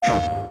The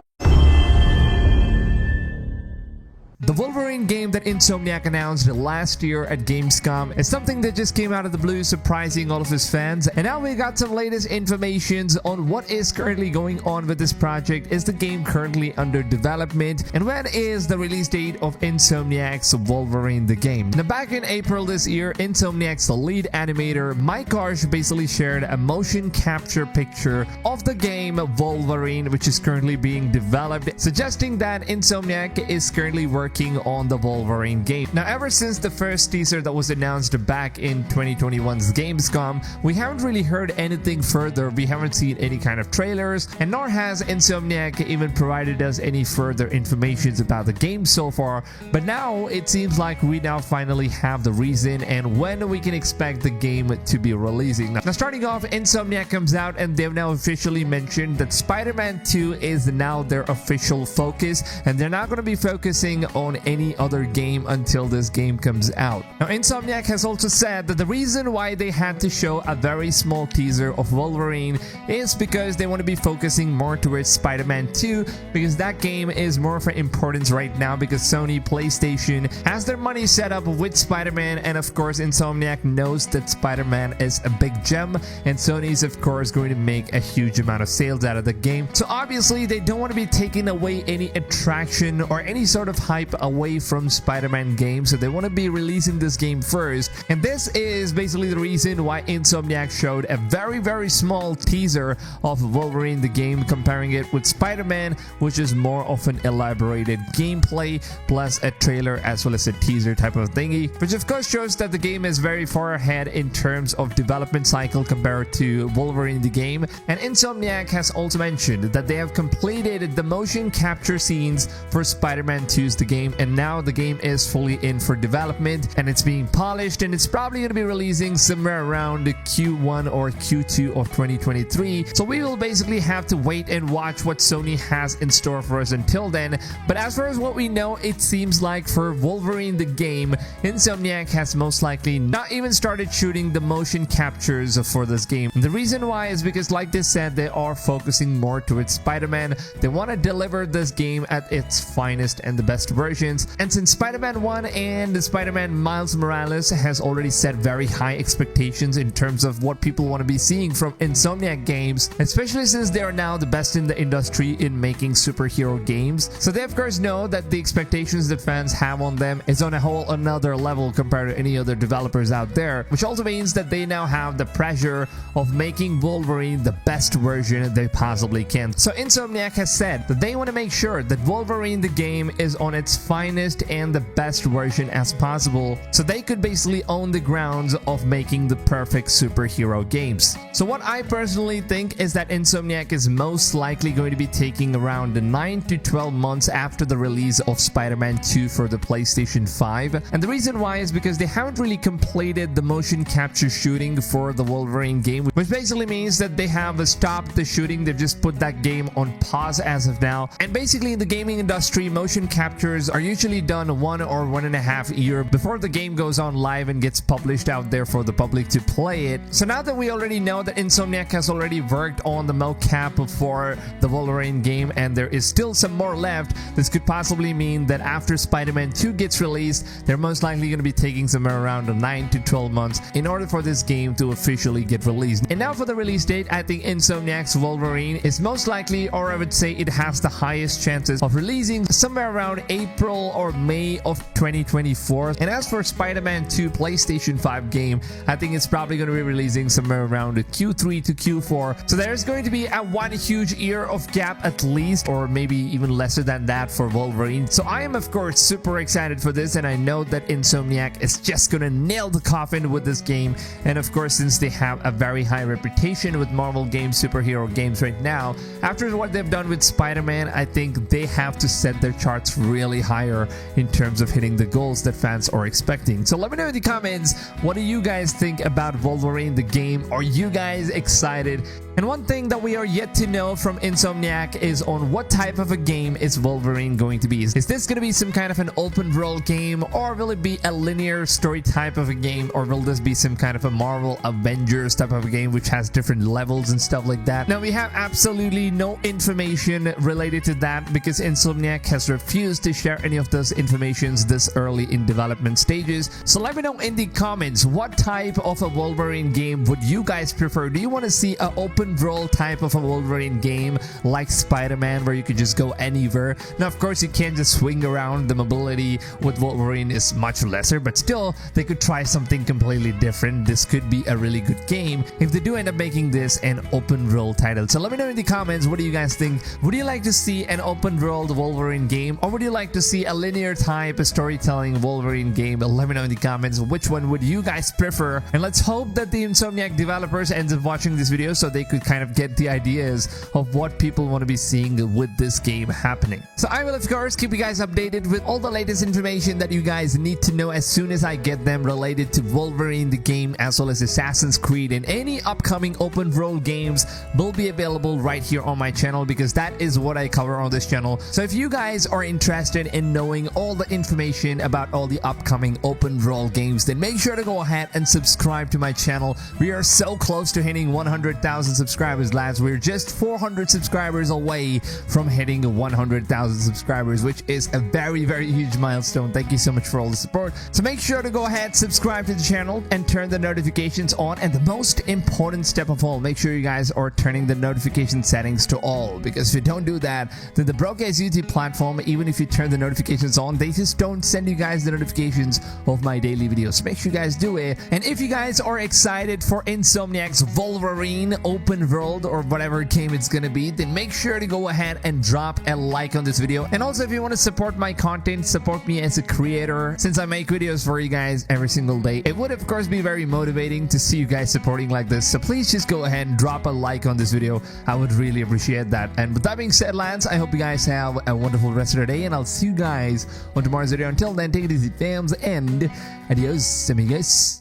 Wolverine game that Insomniac announced last year at Gamescom is something that just came out of the blue, surprising all of his fans. And now we got some latest information on what is currently going on with this project. Is the game currently under development? And when is the release date of Insomniac's Wolverine the game? Now, back in April this year, Insomniac's lead animator Mike Arsh basically shared a motion capture picture of the game Wolverine, which is currently being developed, suggesting that Insomniac is currently working on the Wolverine game. Now, ever since the first teaser that was announced back in 2021's Gamescom, we haven't really heard anything further. We haven't seen any kind of trailers, and nor has Insomniac even provided us any further information about the game so far. But now it seems like we now finally have the reason and when we can expect the game to be releasing. Now, starting off, Insomniac comes out and they've now officially mentioned that Spider-Man 2 is now their official focus, and they're not going to be focusing on any other game until this game comes out. Now, Insomniac has also said that the reason why they had to show a very small teaser of Wolverine is because they want to be focusing more towards Spider-Man 2, because that game is more of an importance right now, because Sony PlayStation has their money set up with Spider-Man, and of course Insomniac knows that Spider-Man is a big gem, and Sony's of course going to make a huge amount of sales out of the game. So obviously they don't want to be taking away any attraction or any sort of hype away from Spider-Man games, so they want to be releasing this game first. And this is basically the reason why Insomniac showed a very small teaser of Wolverine the game, comparing it with Spider-Man, which is more of an elaborated gameplay plus a trailer as well as a teaser type of thingy, which of course shows that the game is very far ahead in terms of development cycle compared to Wolverine the game. And Insomniac has also mentioned that they have completed the motion capture scenes for Spider-Man 2's the game, and now the game is fully in for development and it's being polished, and it's probably going to be releasing somewhere around Q1 or Q2 of 2023. So we will basically have to wait and watch what Sony has in store for us until then. But as far as what we know, it seems like for Wolverine the game, Insomniac has most likely not even started shooting the motion captures for this game. And the reason why is because, like they said, they are focusing more towards Spider-Man. They want to deliver this game at its finest and the best versions. And since Spider-Man 1 and Spider-Man Miles Morales has already set very high expectations in terms of what people want to be seeing from Insomniac games, especially since they are now the best in the industry in making superhero games, so they of course know that the expectations that fans have on them is on a whole another level compared to any other developers out there, which also means that they now have the pressure of making Wolverine the best version they possibly can. So Insomniac has said that they want to make sure that Wolverine the game is on its finest and the best version as possible, so they could basically own the grounds of making the perfect superhero games. So what I personally think is that Insomniac is most likely going to be taking around 9 to 12 months after the release of Spider-Man 2 for the PlayStation 5. And the reason why is because they haven't really completed the motion capture shooting for the Wolverine game, which basically means that they have stopped the shooting. They've just put that game on pause as of now. And basically in the gaming industry, motion captures are usually done 1 or 1.5 years before the game goes on live and gets published out there for the public to play it. So now that we already know that Insomniac has already worked on the mocap for the Wolverine game and there is still some more left, this could possibly mean that after Spider-Man 2 gets released, they're most likely going to be taking somewhere around 9 to 12 months in order for this game to officially get released. And now for the release date, I think Insomniac's Wolverine is most likely, or I would say it has the highest chances of releasing somewhere around April or May of 2024. And as for Spider-Man 2 PlayStation 5 game, I think it's probably going to be releasing somewhere around Q3 to Q4. So there's going to be a one huge year of gap at least, or maybe even lesser than that for Wolverine. So I am of course super excited for this, and I know that Insomniac is just gonna nail the coffin with this game. And of course, since they have a very high reputation with Marvel games, superhero games right now, after what they've done with Spider-Man, I think they have to set their charts really higher in terms of hitting the goals that fans are expecting. So let me know in the comments, what do you guys think about Wolverine the game? Are you guys excited? And one thing that we are yet to know from Insomniac is on what type of a game is Wolverine going to be. Is this going to be some kind of an open world game, or will it be a linear story type of a game, or will this be some kind of a Marvel Avengers type of a game which has different levels and stuff like that? Now, we have absolutely no information related to that because Insomniac has refused to share any of those informations this early in development stages. So let me know in the comments, what type of a Wolverine game would you guys prefer? Do you want to see an open world type of a Wolverine game like Spider-Man where you could just go anywhere? Now, of course, you can't just swing around. The mobility with Wolverine is much lesser, but still, they could try something completely different. This could be a really good game if they do end up making this an open world title. So let me know in the comments, what do you guys think? Would you like to see an open world Wolverine game, or would you like to see a linear type storytelling Wolverine game? Let me know in the comments, which one would you guys prefer? And let's hope that the Insomniac developers ends up watching this video so they could kind of get the ideas of what people want to be seeing with this game happening. So I will, of course, keep you guys updated with all the latest information that you guys need to know as soon as I get them related to Wolverine the game, as well as Assassin's Creed, and any upcoming open world games will be available right here on my channel, because that is what I cover on this channel. So if you guys are interested in knowing all the information about all the upcoming open world games, then make sure to go ahead and subscribe to my channel. We are so close to hitting 100,000 subscribers, lads. We're just 400 subscribers away from hitting 100,000 subscribers, which is a very, very huge milestone. Thank you so much for all the support. So make sure to go ahead, subscribe to the channel, and turn the notifications on. And the most important step of all, make sure you guys are turning the notification settings to all, because if you don't do that, then the broke-ass YouTube platform, even if you turn the notifications on, they just don't send you guys the notifications of my daily videos. So make sure you guys do it. And if you guys are excited for Insomniac's Wolverine open world or whatever game it's gonna be, then make sure to go ahead and drop a like on this video. And also, if you want to support my content, support me as a creator, since I make videos for you guys every single day, it would of course be very motivating to see you guys supporting like this. So please just go ahead and drop a like on this video. I would really appreciate that. And with that being said, lads, I hope you guys have a wonderful rest of the day, and I'll see you guys on tomorrow's video. Until then, take it easy, fams, and adios, amigos.